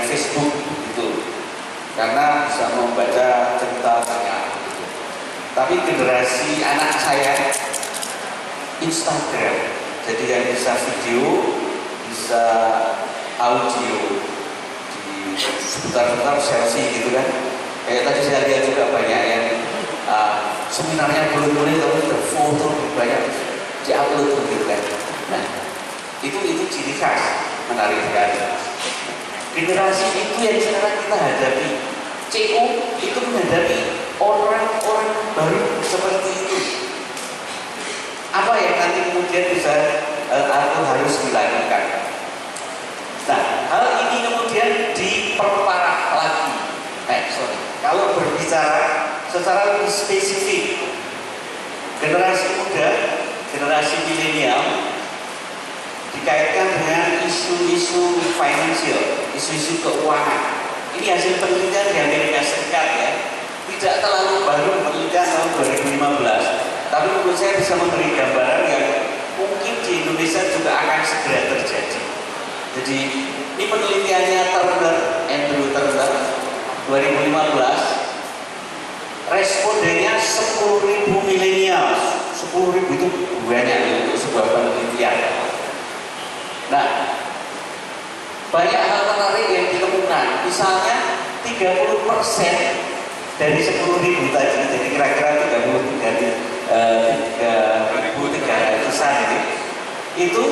Facebook gitu, karena bisa membaca cerita banyak gitu. Tapi generasi anak saya Instagram, jadi yang bisa video, bisa audio, di sebentar-sebentar selfie gitu kan. Kayak tadi saya lihat juga banyak yang seminarnya boleh-boleh tapi sudah foto banyak di-upload gitu kan. Nah, itu ciri khas menarik sekali. Generasi itu yang sekarang kita hadapi. CU itu menghadapi orang-orang baru seperti itu. Apa yang nanti kemudian bisa atau harus dilakukan? Nah, hal ini kemudian diperparah lagi. Kalau berbicara secara lebih spesifik, generasi muda, generasi milenial dikaitkan dengan isu-isu finansial, isu-isu keuangan. Ini hasil penelitian di Amerika Serikat ya, tidak terlalu baru, penelitian tahun 2015, tapi menurut saya bisa memberi gambaran yang mungkin di Indonesia juga akan segera terjadi. Jadi ini penelitiannya Andrew Turner 2015, respondennya 10.000 milenial, 10.000 itu banyak untuk sebuah penelitian. Nah, banyak hal menarik yang ditemukan. Misalnya 30% dari 10.000 tadi, jadi kira-kira 33.300-an itu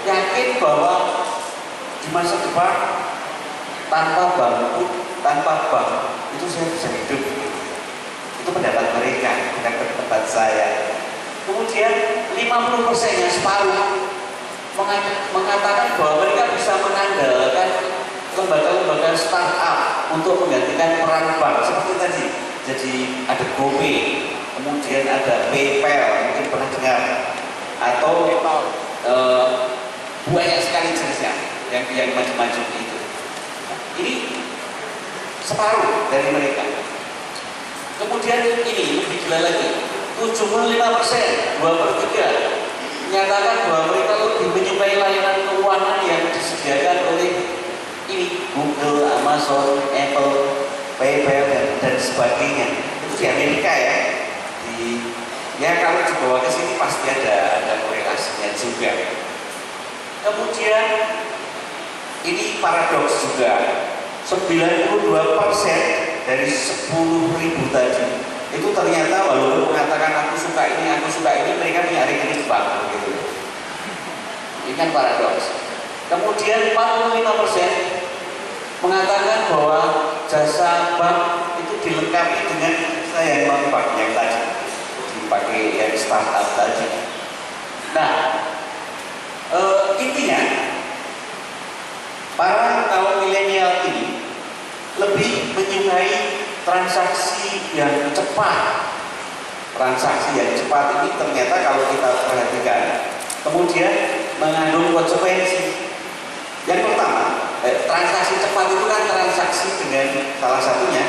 yakin bahwa di masa depan tanpa bank itu saya bisa hidup. Itu pendapat mereka, bukan pendapat saya. Kemudian 50%-nya separuh mengatakan bahwa mereka bisa mengandalkan lembaga-lembaga startup untuk menggantikan peran bank seperti tadi. Jadi ada GoPay, kemudian ada PayPal, mungkin pernah dengar, atau banyak sekali jenisnya yang macam-macam itu. Ini separuh dari mereka. Kemudian ini lebih gila lagi, 75%, 2/3 menyatakan bahwa mereka lebih menyukai layanan keuangan yang disediakan oleh ini Google, Amazon, Apple, PayPal dan sebagainya. Itu di Amerika ya. Kalau dibawa ke sini pasti ada korelasinya juga. Kemudian ini paradoks juga. 92% dari 10.000 tadi itu ternyata walaupun mengatakan aku suka ini, mereka punya rekening bank gitu. Ini kan paradoks. Kemudian 45% mengatakan bahwa jasa bank itu dilengkapi dengan yang non-bank yang tadi dipakai yang startup tadi. Nah, intinya para kaum milenial ini lebih menyukai transaksi yang cepat. Transaksi yang cepat ini ternyata kalau kita perhatikan kemudian mengandung konsekuensi. Yang pertama, transaksi cepat itu kan transaksi dengan salah satunya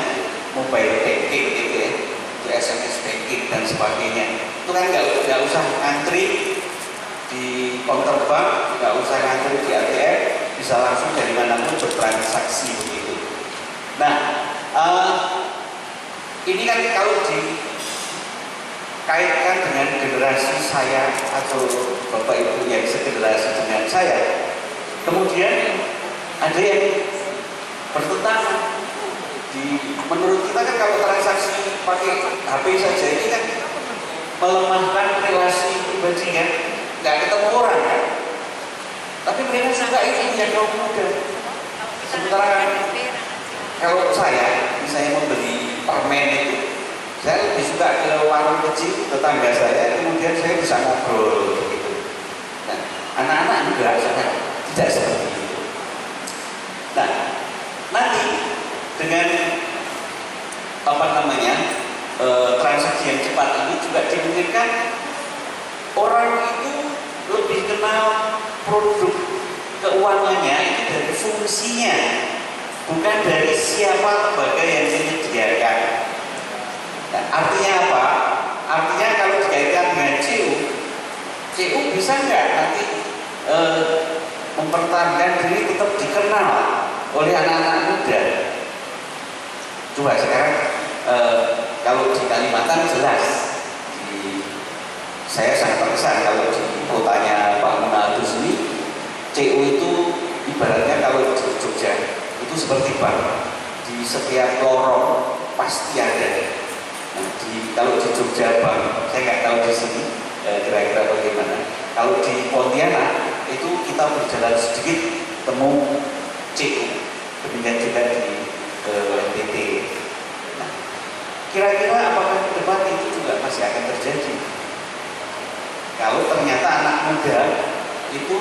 mobile banking gitu ya, itu SMS banking dan sebagainya. Itu kan nggak usah ngantri di counter bank, nggak usah ngantri di ATM, bisa langsung dari manapun bertransaksi begitu. Nah, ini kan kalau dikaitkan dengan generasi saya atau bapak ibu yang segenerasi dengan saya, kemudian ada yang bertentangan. Menurut kita kan kalau transaksi pakai HP saja ini kan melemahkan relasi pribadi kan, nggak ketemu orang kan. Tapi mereka suka ini yang kaum muda. Sementara kalau saya misalnya membeli permen itu, saya lebih suka ke warung kecil tetangga saya, kemudian saya bisa ngobrol begitu. Nah, anak-anak juga tidak seperti itu. Nah, nanti dengan transaksi yang cepat ini juga dimungkinkan orang itu lebih kenal produk keuangannya itu dari fungsinya, bukan dari siapa lembaga yang menyediakan. Nah, artinya apa? Artinya kalau dikaitkan dengan CU bisa nggak nanti mempertahankan diri tetap dikenal oleh anak-anak muda. Coba sekarang kalau di Kalimantan jelas, saya sangat terkesan kalau di kotanya Pak Munadus ini, CU itu ibaratnya kalau di Jogja itu seperti bank, di setiap lorong pasti ada. Nah, kalau di Jogja bank, saya nggak tahu di sini kira-kira bagaimana. Kalau di Pontianak itu kita berjalan sedikit temu CU, demikian juga di NTT. Nah, kira-kira apakah ke depan itu juga masih akan terjadi? Kalau ternyata anak muda itu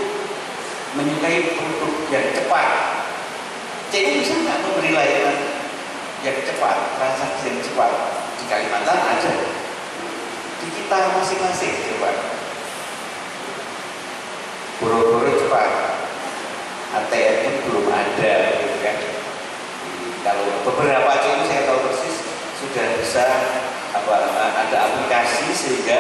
menyukai produk yang cepat, CU bisa nggak memberi layanan yang cepat, transaksi yang cepat? Di Kalimantan ada, di kita masing-masing coba. Boro-boro cepat, ATM-nya belum ada, gitu kan? Kalau beberapa CU saya tahu persis sudah bisa ada aplikasi sehingga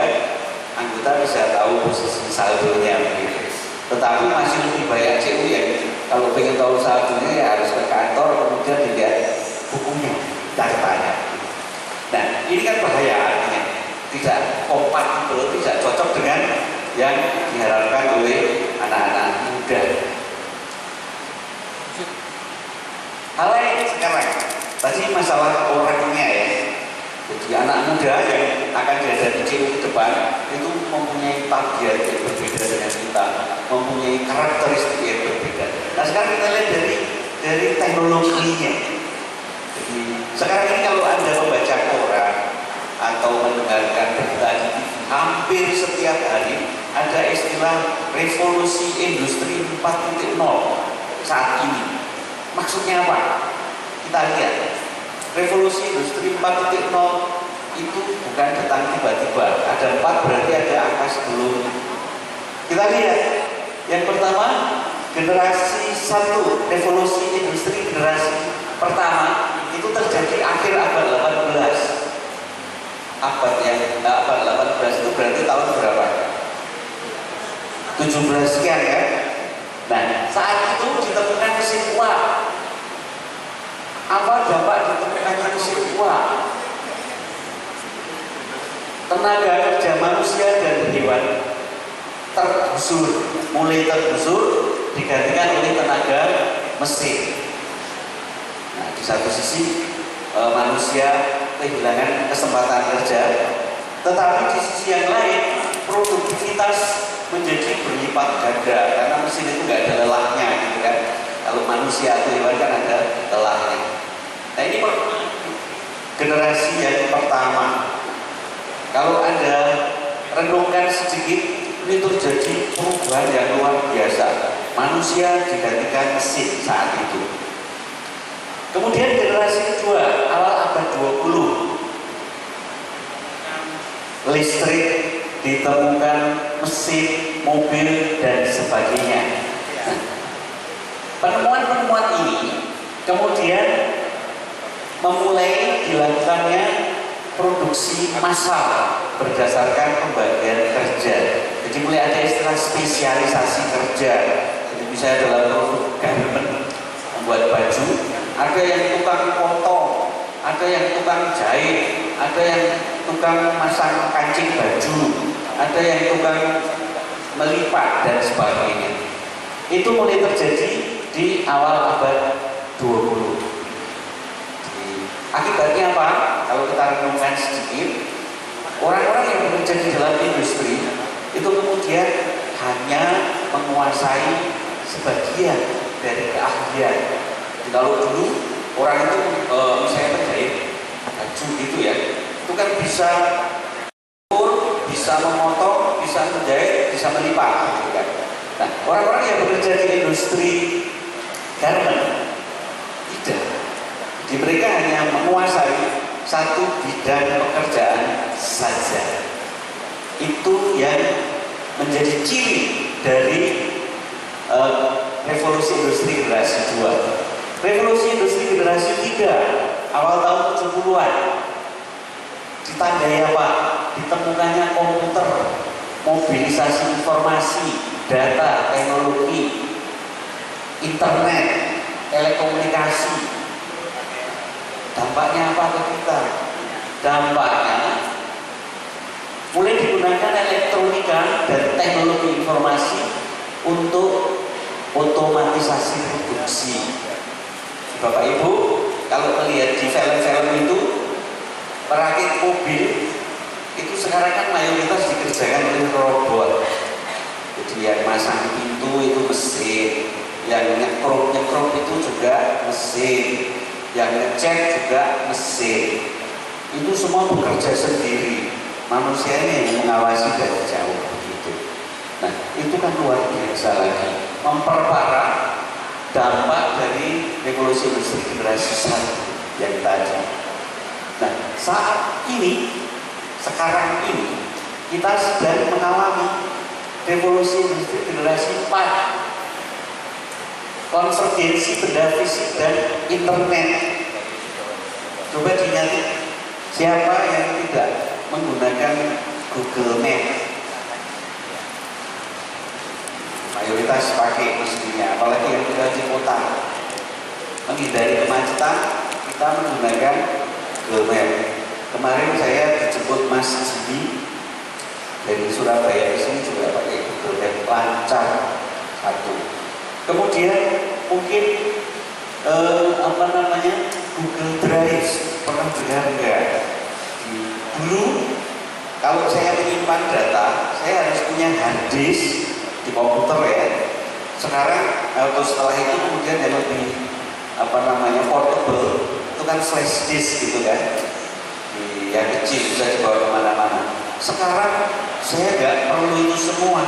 anggota bisa tahu posisi saldonya begitu. Tetapi masih lebih banyak CU yang kalau pengen tahu saldonya ya harus ke kantor kemudian dilihat bukunya, catatannya. Nah ini kan bahaya, artinya tidak kompatibel, tidak cocok dengan yang diharapkan oleh anak-anak muda. Hal lain sekarang, tadi masalah orangnya ya. Jadi anak muda yang akan dihadapi CU ke depan itu mempunyai tabiat yang berbeda dengan kita, mempunyai karakteristik yang berbeda. Nah sekarang kita lihat dari teknologinya. Jadi sekarang ini kalau Anda membaca koran atau mendengarkan berita di TV, hampir setiap hari ada istilah revolusi industri 4.0 saat ini. Maksudnya apa? Kita lihat, revolusi industri 4.0 itu bukan datang tiba-tiba. Ada 4 berarti ada angka sebelumnya. Kita lihat, yang pertama generasi 1, revolusi industri generasi pertama itu terjadi akhir abad 18. Abad 18 itu berarti tahun berapa? 17 sekian ya. Nah, saat itu ditemukan mesin uap. Apa dampak ditemukannya mesin uap? Tenaga kerja manusia dan hewan mulai tergusur, digantikan oleh tenaga mesin. Nah, di satu sisi manusia kehilangan kesempatan kerja, tetapi di sisi yang lain produktivitas menjadi berlipat ganda karena mesin itu nggak ada lelahnya, gitu kan? Kalau manusia atau hewan kan ada lelahnya. Nah ini generasi yang pertama. Kalau Anda renungkan sedikit, ini terjadi perubahan yang luar biasa. Manusia digantikan mesin saat itu. Kemudian generasi kedua, awal abad 20, listrik ditemukan, mesin, mobil, dan sebagainya. Nah, penemuan-penemuan ini kemudian memulai dilakukannya produksi massal berdasarkan pembagian kerja. Jadi mulai ada istilah spesialisasi kerja. Jadi misalnya dalam produk garment, membuat baju, ada yang tukang potong, ada yang tukang jahit, ada yang tukang masang kancing baju, ada yang tukang melipat dan sebagainya. Itu mulai terjadi di awal abad 20. Akibatnya apa? Kalau kita renungkan sedikit, orang-orang yang bekerja di dalam industri itu kemudian hanya menguasai sebagian dari keahlian. Kalau dulu orang itu misalnya menjahit baju gitu ya, itu kan bisa memotong, bisa menjahit, bisa melipat gitu kan. Nah, orang-orang yang bekerja di industri garment tidak. Jadi mereka hanya menguasai satu bidang pekerjaan saja. Itu yang menjadi ciri dari revolusi industri generasi 2. Revolusi industri generasi 3 awal tahun 70-an ditandai apa? Ditemukannya komputer, mobilisasi informasi, data, teknologi, internet. telekomunikasi. Dampaknya apa ke kita? Dampaknya mulai digunakan elektronika dan teknologi informasi untuk otomatisasi produksi. Bapak Ibu, kalau melihat di film-film itu, perakit mobil itu sekarang kan mayoritas dikerjakan oleh robot. Jadi yang masang pintu itu mesin, yang nyekrop itu juga mesin, yang ngecat juga mesin. Itu semua bekerja sendiri, manusianya yang mengawasi dari jauh begitu. Nah, itu kan luar biasa lagi, memperparah dampak dari revolusi industri generasi 1 yang tadi. Nah, saat ini, sekarang ini kita sedang mengalami revolusi industri generasi 4, konvergensi benda fisik dan internet. Coba diingat, siapa yang tidak menggunakan Google Map? Mayoritas pakai mestinya, apalagi yang tinggal di kota. Menghindari kemacetan, kita menggunakan Google Map. Kemarin saya dijemput Mas Jimmy dari Surabaya ke sini juga pakai Google Map, lancar satu. Kemudian mungkin Google Drive, pernah dengar enggak? Dulu kalau saya menyimpan data, saya harus punya hard disk di komputer ya. Sekarang atau setelah itu kemudian yang lebih portable, itu kan flash disk gitu kan, yang kecil bisa dibawa kemana-mana. Sekarang saya nggak perlu itu semua.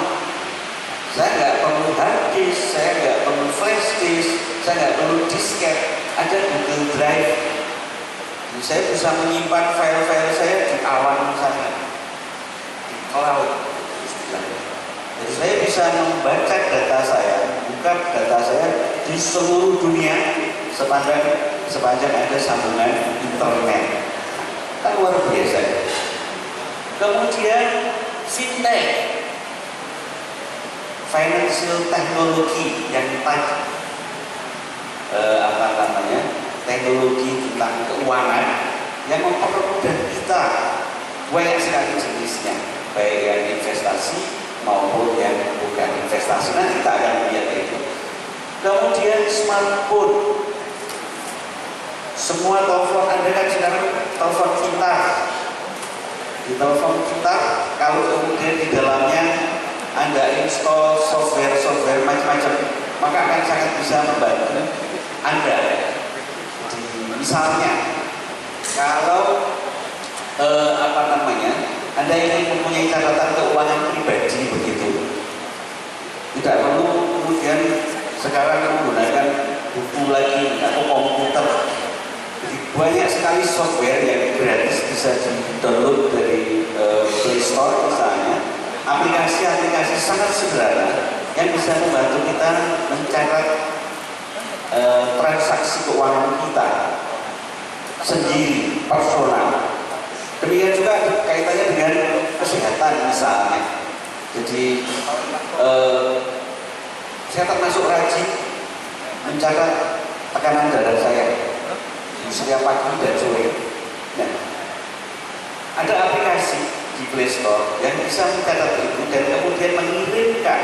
Saya nggak perlu hard disk, saya nggak perlu flash disk, saya nggak perlu disket. Ada Google Drive. Jadi saya bisa menyimpan file-file saya di awan sana, di cloud. Jadi saya bisa membaca data saya, buka data saya di seluruh dunia sepanjang ada sambungan internet. Kan luar biasa. Kemudian fintech, financial technology yang tadi teknologi tentang keuangan yang mempermudah kita, banyak sekali jenisnya, baik yang investasi maupun yang bukan investasi. Nanti kita akan lihat itu. Kemudian smartphone, semua telepon Anda kan sekarang telepon pintar. Di telepon pintar, kalau kemudian di dalamnya Anda install software macam-macam, maka akan sangat bisa membantu Anda. Misalnya, kalau Anda ingin mempunyai catatan keuangan pribadi begitu, tidak perlu kemudian sekarang menggunakan buku lagi atau komputer. Jadi banyak sekali software yang gratis bisa di-download dari Play Store misalnya, aplikasi-aplikasi sangat sederhana yang bisa membantu kita mencatat transaksi keuangan kita sendiri, personal. Demikian juga kaitannya dengan kesehatan misalnya. Jadi saya termasuk rajin mencatat tekanan darah saya setiap pagi dan sore. Nah, ada aplikasi di Play Store yang bisa mencatat itu dan kemudian mengirimkan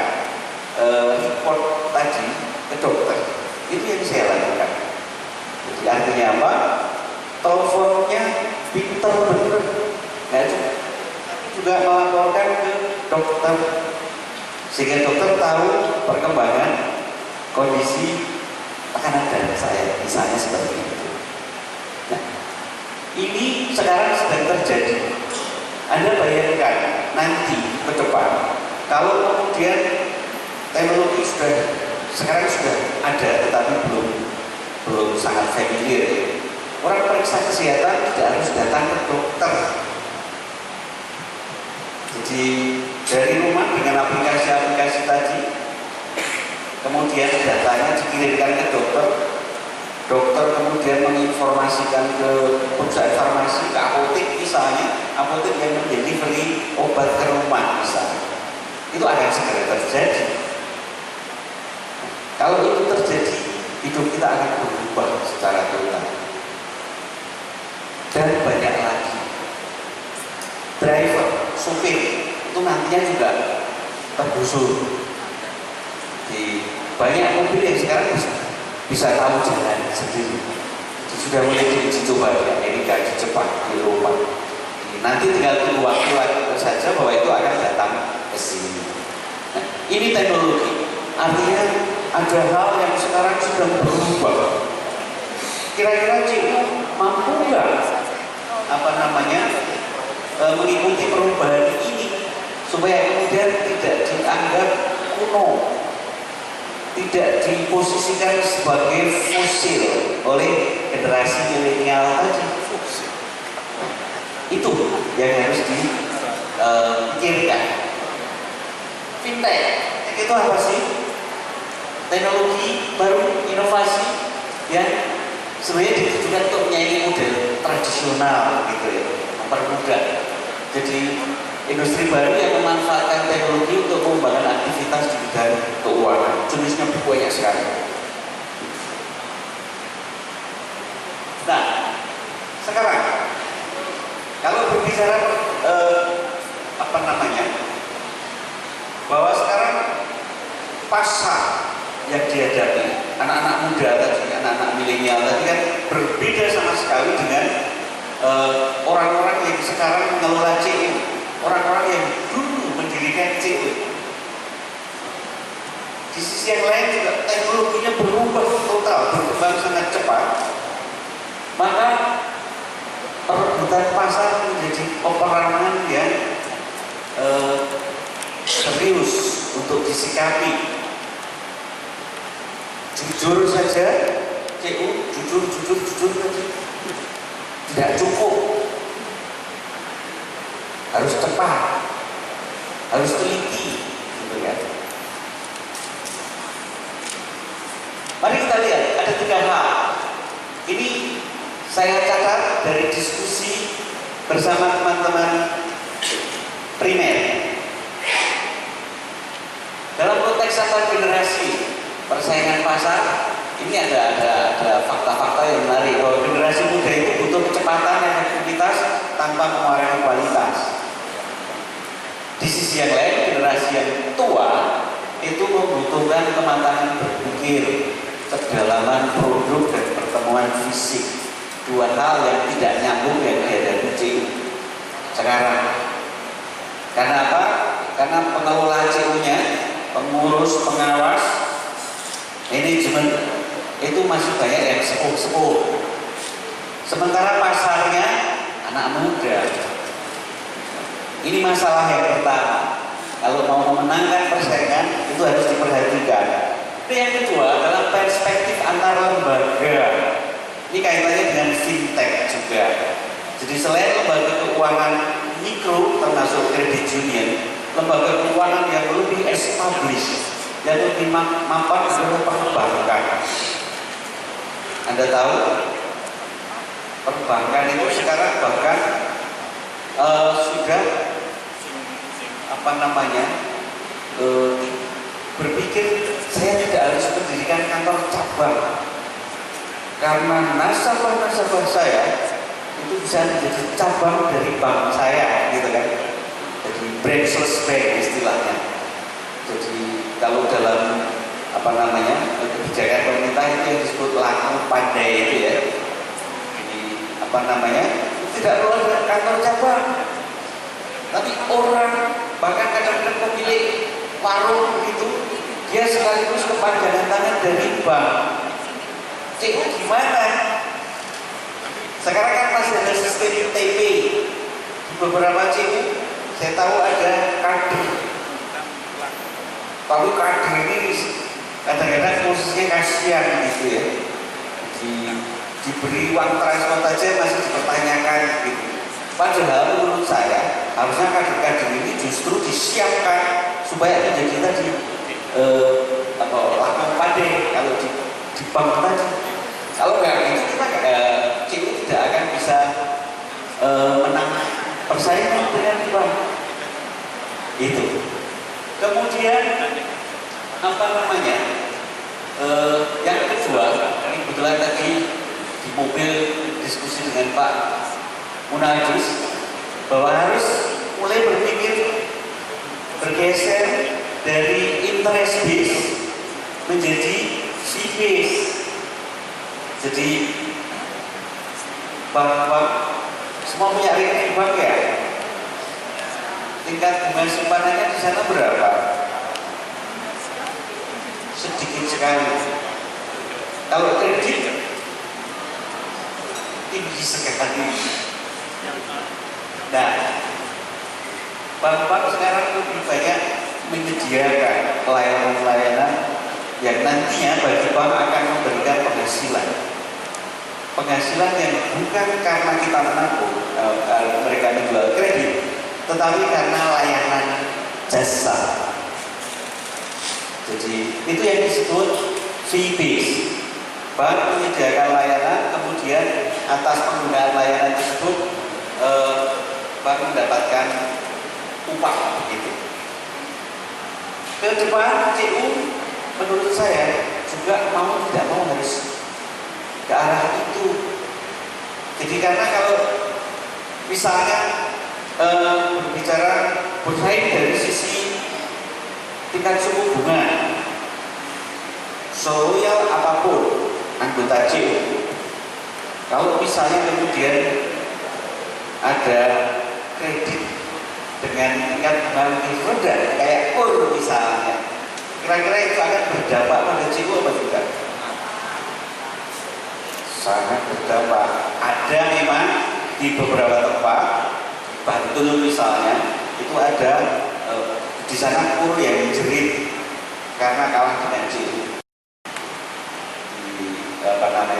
report tadi ke dokter. Itu yang saya lakukan. Jadi artinya apa? Teleponnya pinter bener. Nah, itu juga melaporkan ke dokter sehingga dokter tahu perkembangan kondisi tekanan darah saya, misalnya seperti itu. Nah, ini sekarang sedang terjadi. Anda bayangkan nanti ke depan, kalau kemudian teknologi sekarang sudah ada, tetapi belum sangat familiar. Orang periksa kesehatan tidak harus datang ke dokter. Jadi dari rumah dengan aplikasi-aplikasi tadi, kemudian datanya dikirimkan ke dokter. Dokter kemudian menginformasikan ke perusahaan farmasi, ke apotek misalnya, apotek yang mendelivery obat ke rumah misalnya. Itu akan segera terjadi. Kalau itu terjadi, hidup kita akan berubah secara total. Dan banyak lagi driver, supir itu nantinya juga tergusur. Di banyak mobil yang sekarang bisa tahu jalan sendiri. Sudah mulai diuji coba di Amerika, di Jepang, di Eropa. Nanti tinggal tunggu waktu saja bahwa itu akan datang ke sini. Nah, ini teknologi. Artinya ada hal yang sekarang sudah berubah. Kira-kira CU mampu nggak mengikuti perubahan ini supaya kemudian tidak dianggap kuno, tidak diposisikan sebagai fosil oleh generasi milenial tadi. Itu yang harus dipikirkan. Fintech itu apa sih? Teknologi baru, inovasi yang sebenarnya ditujukan untuk menyaingi model tradisional gitu ya, mempermudah. Jadi industri baru yang memanfaatkan teknologi untuk mengembangkan aktivitas di bidang keuangan. Jenisnya banyak sekali. Nah, sekarang kalau berbicara bahwa sekarang pasar yang dihadapi anak-anak muda tadi, anak-anak milenial tadi kan berbeda sama sekali dengan orang-orang yang sekarang mengelola CU, orang-orang yang dulu mendirikan CU. Di sisi yang lain juga teknologinya berubah total, berkembang sangat cepat. Maka perebutan pasar menjadi peperangan yang serius untuk disikapi. Jujur saja, CU jujur saja tidak cukup. Harus cepat, harus teliti, gitu ya. Mari kita lihat ada 3 hal. Ini saya catat dari diskusi bersama teman-teman primer. Dalam konteks antar generasi persaingan pasar, ini ada fakta-fakta yang menarik bahwa generasi muda itu butuh kecepatan dan efektivitas tanpa mengurangi kualitas. Di sisi yang lain, generasi yang tua itu membutuhkan kematangan berpikir, kedalaman produk dan pertemuan fisik. 2 hal yang tidak nyambung yang dihadapi CU sekarang. Karena apa? Karena pengelola CU-nya, pengurus, pengawas, manajemen itu masih banyak yang sepuh-sepuh. Sementara pasarnya anak muda. Ini masalah yang pertama. Kalau mau memenangkan persaingan itu harus diperhatikan. Ini yang kedua, dalam perspektif antar lembaga. Ini kaitannya dengan fintech juga. Jadi selain lembaga keuangan mikro termasuk kredit union, lembaga keuangan yang lebih established, yang lebih mapan adalah perbankan. Anda tahu perbankan itu sekarang bahkan sudah berpikir saya tidak harus mendirikan kantor cabang karena nasabah-nasabah saya itu bisa menjadi cabang dari bank saya, gitu kan? Jadi branchless bank istilahnya. Jadi kalau dalam kebijakan pemerintah itu yang disebut laku pandai itu ya. Jadi tidak perlu ada kantor cabang. Tapi orang bahkan kadang-kadang pemilik warung itu dia sekaligus kepanjangan tangan dari bank. CU gimana? Sekarang kan masih ada sistem TP di beberapa CU. Saya tahu ada kader. Tapi kader ini kadang-kadang posisinya kasihan gitu ya. Diberi uang transport aja masih dipertanyakan gitu. Padahal menurut saya harusnya kader-kader ini justru disiapkan supaya menjadi tadi laku pandai kalau di bank tadi. Kalau nggak gitu kita CU tidak akan bisa menang persaingan dengan bank. Itu. Kemudian yang kedua kebetulan tadi di mobil diskusi dengan Pak Munajis bahwa harus mulai berpikir bergeser dari interest base menjadi fee base. Jadi bank-bank semua punya rekening bank ya. Tingkat bunga simpanannya di sana berapa? Sedikit sekali. Kalau kredit tinggi sekali. Nah, bank-bank sekarang lebih banyak menyediakan pelayanan-pelayanan yang nantinya bagi bank akan memberikan penghasilan. Penghasilan yang bukan karena kita menabung, mereka menjual kredit, tetapi karena layanan jasa. Jadi itu yang disebut fee base. Bank menyediakan layanan, kemudian atas penggunaan layanan tersebut bank mendapatkan upah begitu. Ke depan CU menurut saya juga mau tidak mau harus ke arah itu. Jadi karena kalau misalnya berbicara bersaing dari sisi tingkat suku bunga, seloyal apapun anggota CU, kalau misalnya kemudian ada kredit dengan tingkat bunga lebih rendah kayak KUR misalnya, kira-kira itu akan berdampak pada CU apa tidak? Sangat berdampak. Ada memang di beberapa tempat, Bantul misalnya, itu ada di sana KUR yang jerit karena kalah dengan CU.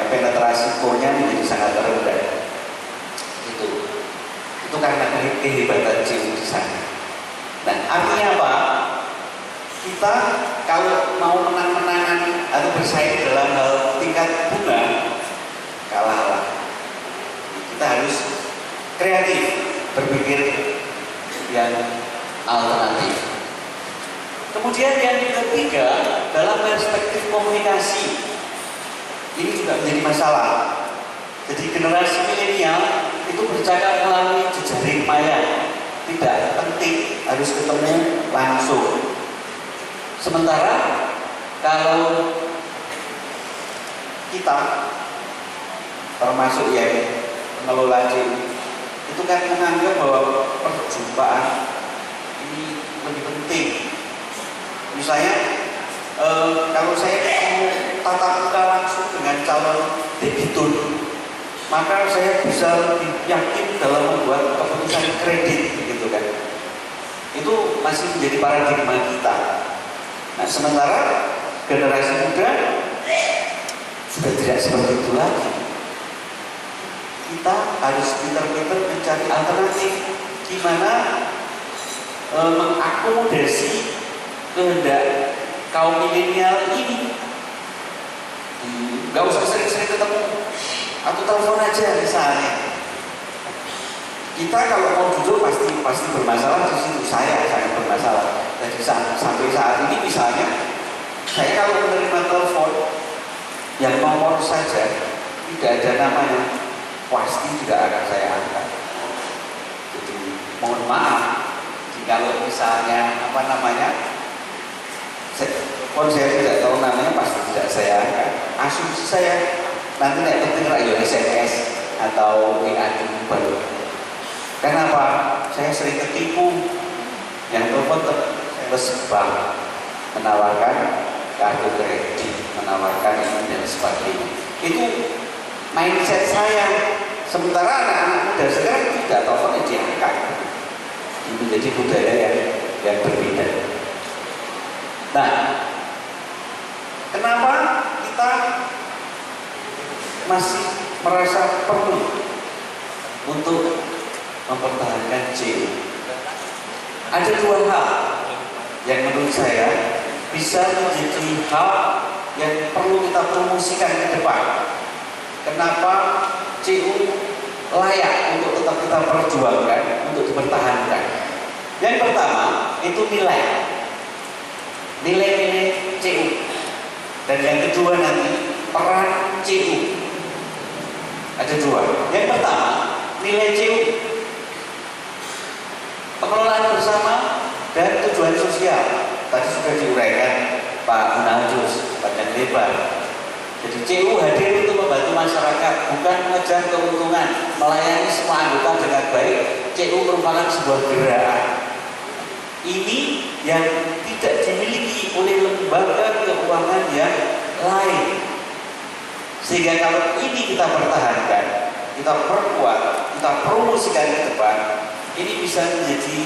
Penetrasi KUR-nya menjadi sangat rendah. Itu karena kehebatan CU di sana. Dan artinya apa? Kita kalau mau menang-menangan atau bersaing dalam hal tingkat bunga, kalahlah. Kita harus kreatif, berpikir yang alternatif. Kemudian yang ketiga, dalam perspektif komunikasi, ini juga menjadi masalah. Jadi generasi milenial itu bercakap melalui jejaring maya, tidak penting harus ketemu langsung. Sementara kalau kita termasuk yang pengelola CU itu kan menganggap bahwa perjumpaan ini lebih penting. Misalnya kalau saya mau tatap muka langsung dengan calon debitur, maka saya bisa lebih yakin dalam membuat keputusan kredit, gitu kan. Itu masih menjadi paradigma kita. Nah, sementara generasi muda sudah tidak seperti itu lagi. Kita harus pintar-pintar mencari alternatif gimana mengakomodasi kehendak kaum milenial ini. Gak usah sering-sering ketemu atau telepon aja misalnya. Kita kalau mau duduk pasti bermasalah di situ. Saya sangat bermasalah. Jadi sampai saat ini misalnya, saya kalau menerima telepon yang nomor saja tidak ada namanya, pasti tidak akan saya angkat. Jadi mohon maaf kalau misalnya saya tidak tahu namanya, pasti tidak saya angkat. Asumsi saya nanti nek penting rakyat SMS atau WA dulu baru. Kenapa? Saya sering ketipu. Yang telepon terus bank menawarkan kartu kredit, menawarkan ini dan sebagainya. Itu mindset saya. Sementara anak-anak muda sekarang tidak telepon diangkat. Itu menjadi budaya yang berbeda. Nah, kenapa kita masih merasa perlu untuk mempertahankan CU? Ada dua hal yang menurut saya bisa menjadi hal yang perlu kita promosikan ke depan. Kenapa CU layak untuk tetap kita perjuangkan, untuk dipertahankan? Yang pertama itu nilai CU, dan yang kedua nanti peran CU. Ada dua. Yang pertama, nilai CU, pengelolaan bersama dan tujuan sosial. Tadi sudah diuraikan Pak Munajus panjang lebar. Jadi CU hadir untuk membantu masyarakat, bukan mengejar keuntungan, melayani semua anggota dengan baik. CU merupakan sebuah gerakan. Ini yang tidak dimiliki oleh lembaga keuangan yang lain. Sehingga kalau ini kita pertahankan, kita perkuat, kita promosikan ke depan, ini bisa menjadi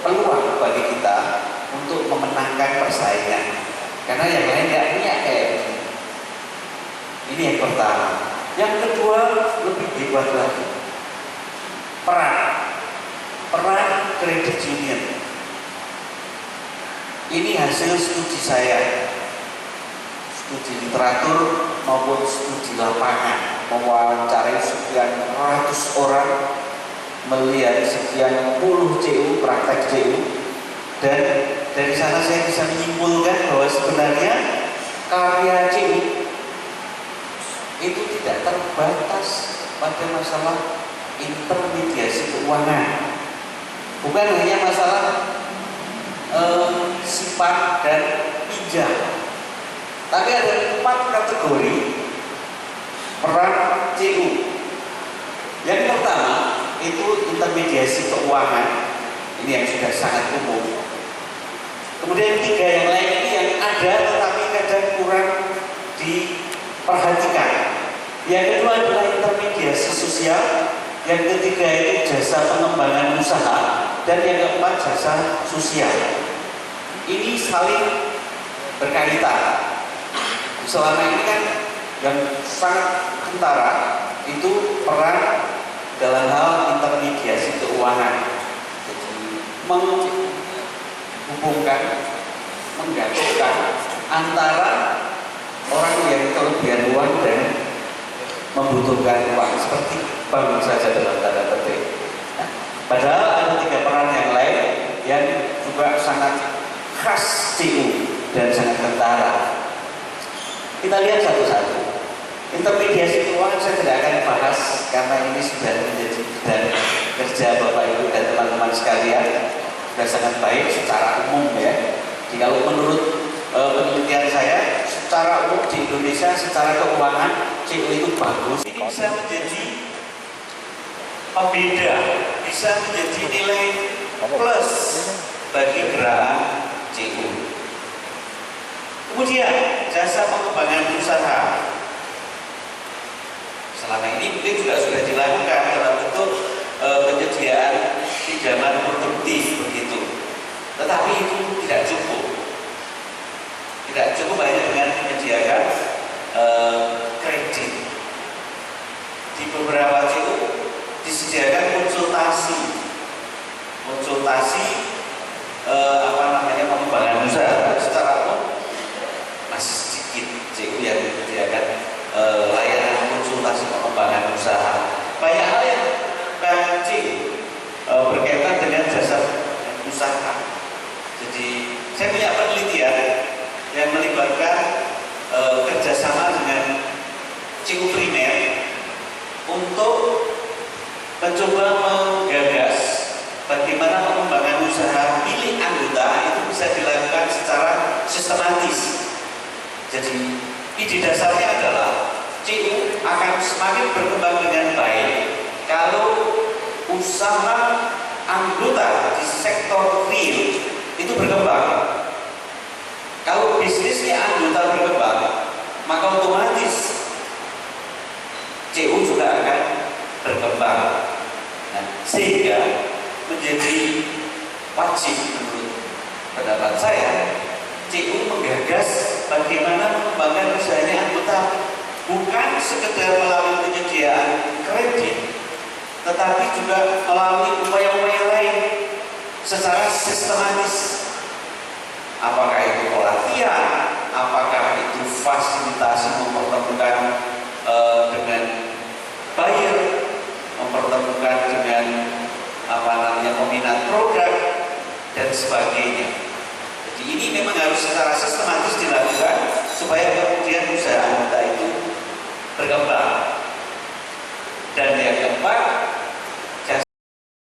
peluang bagi kita untuk memenangkan persaingan. Karena yang lain nggak punya kayak begini. Ini yang pertama. Yang kedua, lebih hebat lagi. Peran kredit union. Ini hasil studi saya, studi literatur maupun studi lapangan, mewawancarai sekian ratus orang, melihat sekian puluh CU, praktek CU, dan dari sana saya bisa menyimpulkan bahwa sebenarnya karya CU itu tidak terbatas pada masalah intermediasi keuangan, bukan hanya masalah sifat dan pinjam, tapi ada 4 kategori peran CU. Yang pertama itu intermediasi keuangan, ini yang sudah sangat umum. Kemudian 3 yang lain ini yang ada tetapi kadang kurang diperhatikan. Yang kedua adalah intermediasi sosial, yang ketiga itu jasa pengembangan usaha, dan yang keempat jasa sosial. Ini saling berkaitan. Selama ini kan yang sangat kentara itu peran dalam hal intermediasi keuangan. Jadi menghubungkan, menggabungkan antara orang yang kelebihan uang dan membutuhkan uang, seperti bank saja dalam tanda petik. Nah, padahal ada 3 peran yang lain yang juga sangat khas CU dan sangat kentara. Kita lihat satu-satu. Intermediasi keuangan saya tidak akan bahas karena ini sudah menjadi bidang kerja Bapak Ibu dan teman-teman sekalian, sudah sangat baik secara umum ya. Jadi kalau menurut penelitian saya, secara umum di Indonesia secara keuangan CU itu bagus. Ini bisa menjadi pembeda, bisa menjadi nilai plus bagi gerakan CU. Kemudian jasa pengembangan usaha. Selama ini mungkin juga sudah dilakukan dalam bentuk penyediaan pinjaman produktif begitu. Tetapi itu tidak cukup. Tidak cukup hanya dengan menyediakan kredit. Di beberapa CU disediakan konsultasi pengembangan usaha. Secara umum masih sedikit CU yang menyediakan layanan konsultasi pengembangan usaha. Banyak hal yang CU berkaitan dengan jasa usaha. Jadi saya punya penelitian yang melibatkan kerjasama dengan CU primer untuk mencoba menggagas bagaimana pengembangan usaha milik anggota itu bisa dilakukan secara sistematis. Jadi ide dasarnya adalah CU akan semakin berkembang dengan baik kalau usaha anggota di sektor real itu berkembang. Kalau bisnisnya anggota berkembang, maka otomatis CU juga akan berkembang. Nah, sehingga menjadi wajib menurut pendapat saya CU menggagas bagaimana mengembangkan usahanya anggota, bukan sekedar melalui penyediaan kredit, tetapi juga melalui upaya-upaya lain secara sistematis. Apakah itu pelatihan, apakah itu fasilitasi mempertemukan